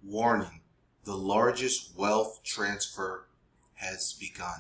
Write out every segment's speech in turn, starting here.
Warning, the largest wealth transfer has begun.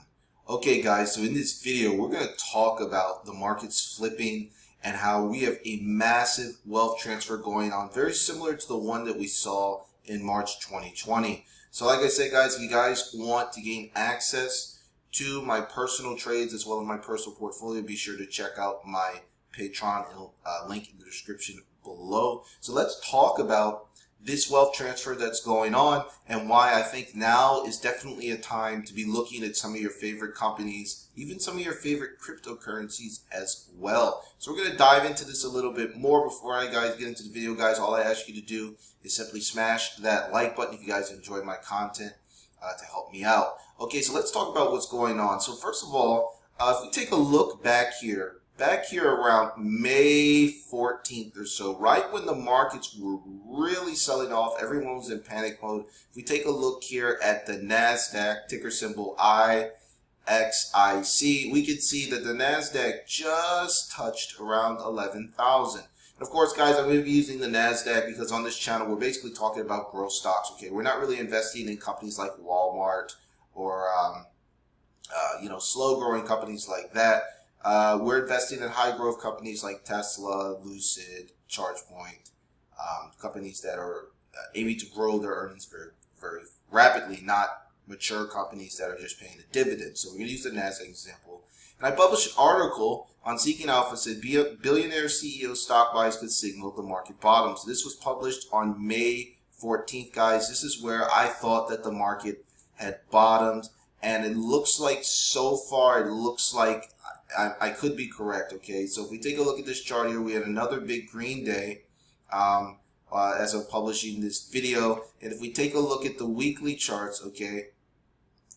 Okay guys, so in this video we're going to talk about the markets flipping and how we have a massive wealth transfer going on, very similar to the one that we saw in March 2020. So like I said guys, if you guys want to gain access to my personal trades as well as my personal portfolio, be sure to check out my Patreon link in the description below. So let's talk about this wealth transfer that's going on and why I think now is definitely a time to be looking at some of your favorite companies, even some of your favorite cryptocurrencies as well. So we're going to dive into this a little bit more. Before I guys get into the video, guys, all I ask you to do is simply smash that like button if you guys enjoy my content to help me out. Okay, so let's talk about what's going on. So first of all, if we take a look back here around May 14th or so, right when the markets were really selling off, everyone was in panic mode. If we take a look here at the NASDAQ, ticker symbol IXIC, we can see that the NASDAQ just touched around 11,000. And of course, guys, I'm going to be using the NASDAQ because on this channel, we're basically talking about growth stocks, okay? We're not really investing in companies like Walmart or, slow-growing companies like that. We're investing in high-growth companies like Tesla, Lucid, ChargePoint, companies that are aiming to grow their earnings very, very rapidly, not mature companies that are just paying a dividend. So we're going to use the NASDAQ example. And I published an article on Seeking Alpha said billionaire CEO stock buys could signal the market bottom. So this was published on May 14th, guys. This is where I thought that the market had bottomed. And it looks like so far, it looks like I could be correct, okay? So if we take a look at this chart here, we had another big green day as of publishing this video. And if we take a look at the weekly charts, okay,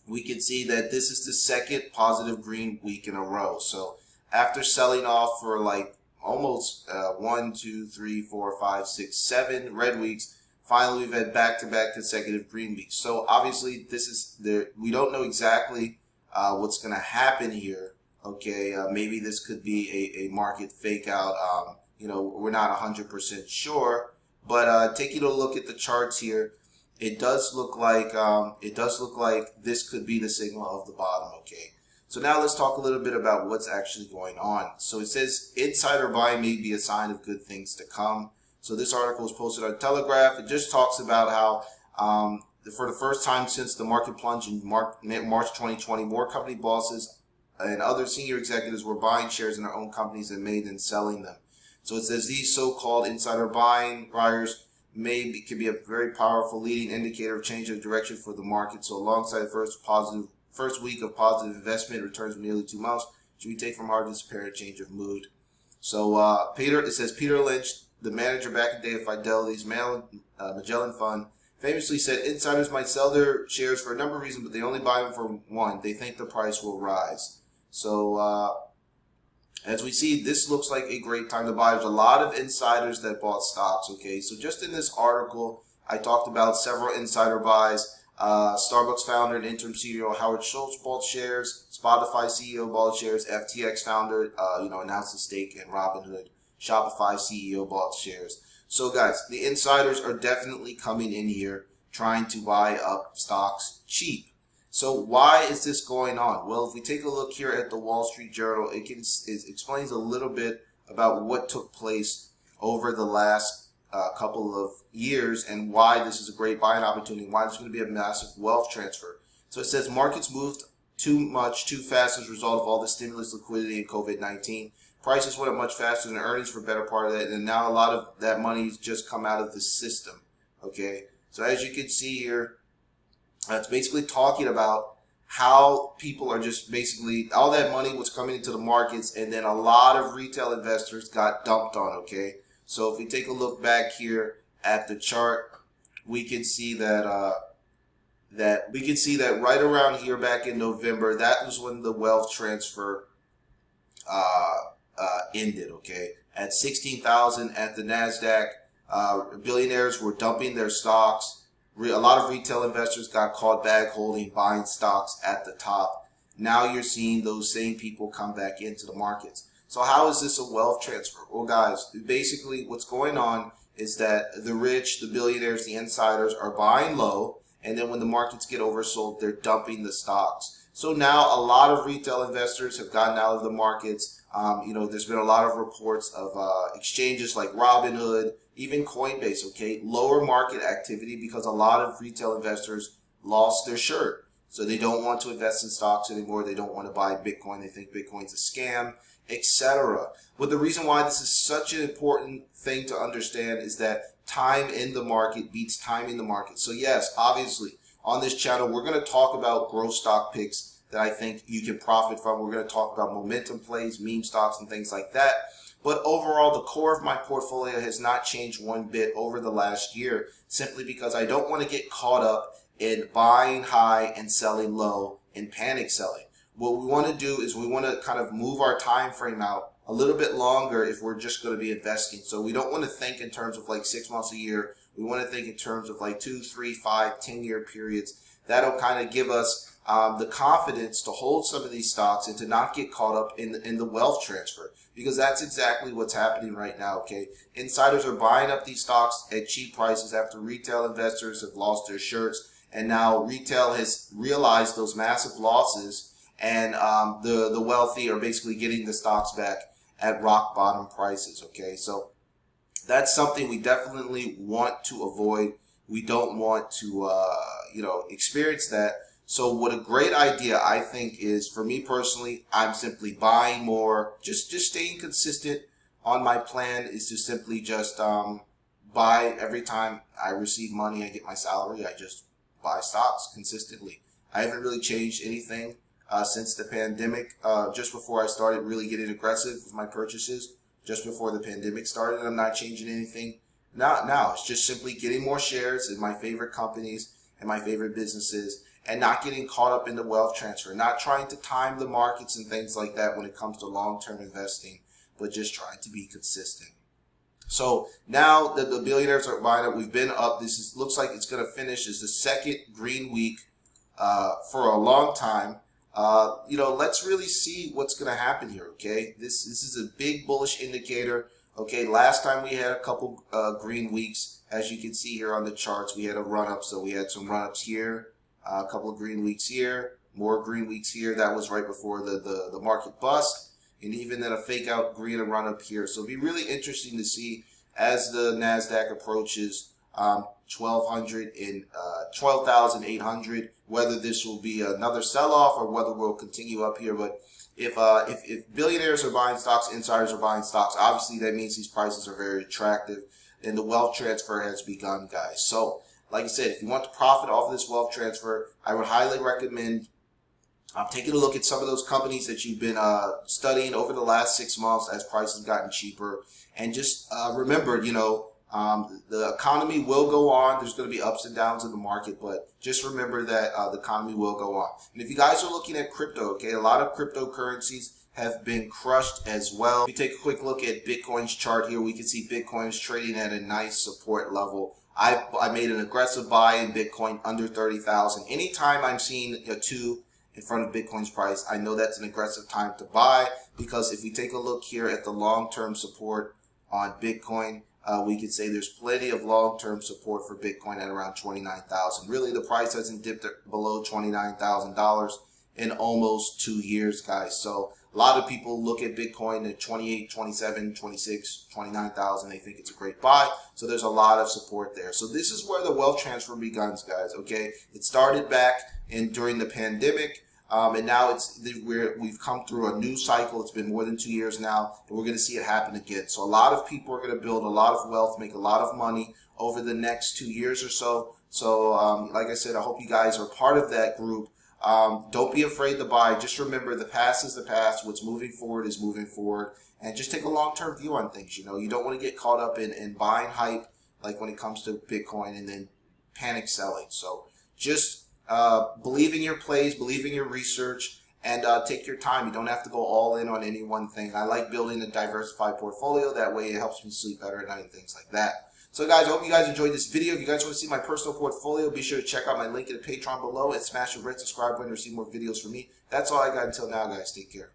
we can see that this is the second positive green week in a row. So after selling off for like almost 1, 2, 3, 4, 5, 6, 7 red weeks, finally we've had back-to-back consecutive green weeks. So obviously this is there. We don't know exactly what's going to happen here. Okay, maybe this could be a market fake out. We're not 100% sure, but taking a look at the charts here, it does look like this could be the signal of the bottom. Okay, so now let's talk a little bit about what's actually going on. So it says insider buying may be a sign of good things to come. So this article was posted on Telegraph. It just talks about how for the first time since the market plunge in March 2020, more company bosses and other senior executives were buying shares in their own companies and may then selling them. So it says these so-called insider buyers can be a very powerful leading indicator of change of direction for the market. So alongside the first week of positive investment returns of nearly 2 months, should we take from hard this apparent change of mood? So it says Peter Lynch, the manager back in the day of Fidelity's Magellan Fund, famously said insiders might sell their shares for a number of reasons, but they only buy them for one: they think the price will rise. So as we see, this looks like a great time to buy. There's a lot of insiders that bought stocks. Okay, so just in this article, I talked about several insider buys. Starbucks founder and interim CEO Howard Schultz bought shares. Spotify CEO bought shares. FTX founder, announced a stake in Robinhood. Shopify CEO bought shares. So guys, the insiders are definitely coming in here trying to buy up stocks cheap. So why is this going on? Well, if we take a look here at the Wall Street Journal, it explains a little bit about what took place over the last couple of years and why this is a great buying opportunity, why there's going to be a massive wealth transfer. So it says markets moved too much, too fast as a result of all the stimulus, liquidity, and COVID-19. Prices went up much faster than earnings for a better part of that, and now a lot of that money's just come out of the system. Okay, so as you can see here, it's basically talking about how people are just basically, all that money was coming into the markets, and then a lot of retail investors got dumped on. Okay, so if we take a look back here at the chart, we can see that right around here back in November, that was when the wealth transfer ended. Okay, at 16,000 at the NASDAQ, billionaires were dumping their stocks. A lot of retail investors got caught bag holding, buying stocks at the top. Now you're seeing those same people come back into the markets. So how is this a wealth transfer? Well, guys, basically what's going on is that the rich, the billionaires, the insiders are buying low, and then when the markets get oversold, they're dumping the stocks. So now a lot of retail investors have gotten out of the markets. There's been a lot of reports of exchanges like Robinhood, even Coinbase, okay, lower market activity because a lot of retail investors lost their shirt. So they don't want to invest in stocks anymore. They don't want to buy Bitcoin. They think Bitcoin's a scam, etc. But the reason why this is such an important thing to understand is that time in the market beats time in the market. So yes, obviously, on this channel, we're going to talk about growth stock picks that I think you can profit from. We're going to talk about momentum plays, meme stocks, and things like that. But overall, the core of my portfolio has not changed one bit over the last year, simply because I don't want to get caught up in buying high and selling low and panic selling. What we want to do is we want to kind of move our time frame out a little bit longer if we're just going to be investing. So we don't want to think in terms of like 6 months a year. We want to think in terms of like 2, 3, 5, 10-year periods. That'll kind of give us the confidence to hold some of these stocks and to not get caught up in the wealth transfer, because that's exactly what's happening right now. Okay, insiders are buying up these stocks at cheap prices after retail investors have lost their shirts, and now retail has realized those massive losses, and the wealthy are basically getting the stocks back at rock bottom prices. Okay, so that's something we definitely want to avoid. We don't want to experience that. So what a great idea I think is, for me personally, I'm simply buying more, just staying consistent on my plan is to simply just buy every time I receive money, I get my salary, I just buy stocks consistently. I haven't really changed anything since the pandemic. Just before I started really getting aggressive with my purchases, just before the pandemic started, I'm not changing anything. Now it's just simply getting more shares in my favorite companies and my favorite businesses, and not getting caught up in the wealth transfer, not trying to time the markets and things like that when it comes to long-term investing, but just trying to be consistent. So now that the billionaires are buying up, we've been up. Looks like it's going to finish as the second green week for a long time. Let's really see what's going to happen here. Okay, this is a big bullish indicator. Okay, last time we had a couple green weeks, as you can see here on the charts, we had a run up. So we had some run ups here, a couple of green weeks here, more green weeks here. That was right before the market bust, and even then a fake out green and run up here. So it'll be really interesting to see as the NASDAQ approaches 1200 and 12,800, whether this will be another sell-off or whether we'll continue up here. But if billionaires are buying stocks, insiders are buying stocks, obviously that means these prices are very attractive, and the wealth transfer has begun, guys. So like I said, if you want to profit off of this wealth transfer, I would highly recommend taking a look at some of those companies that you've been studying over the last 6 months as prices gotten cheaper. And just remember, the economy will go on. There's going to be ups and downs in the market, but just remember that the economy will go on. And if you guys are looking at crypto, okay, a lot of cryptocurrencies have been crushed as well. If you take a quick look at Bitcoin's chart here, we can see Bitcoin's trading at a nice support level. I made an aggressive buy in Bitcoin under 30,000. Anytime I'm seeing a 2 in front of Bitcoin's price, I know that's an aggressive time to buy, because if we take a look here at the long-term support on Bitcoin, we could say there's plenty of long-term support for Bitcoin at around 29,000. Really, the price hasn't dipped below $29,000 in almost 2 years, guys. So a lot of people look at Bitcoin at 28, 27, 26, 29,000. They think it's a great buy. So there's a lot of support there. So this is where the wealth transfer begins, guys. Okay, it started back during the pandemic. And now we've come through a new cycle. It's been more than 2 years now, and we're going to see it happen again. So a lot of people are going to build a lot of wealth, make a lot of money over the next 2 years or so. So like I said, I hope you guys are part of that group. Don't be afraid to buy. Just remember, the past is the past. What's moving forward is moving forward. And just take a long-term view on things. You don't want to get caught up in buying hype, like when it comes to Bitcoin, and then panic selling. So just believe in your plays, believe in your research, and take your time. You don't have to go all in on any one thing. I like building a diversified portfolio. That way it helps me sleep better at night and things like that. So guys, I hope you guys enjoyed this video. If you guys want to see my personal portfolio, be sure to check out my link in the Patreon below and smash the red subscribe button to receive more videos from me. That's all I got until now, guys. Take care.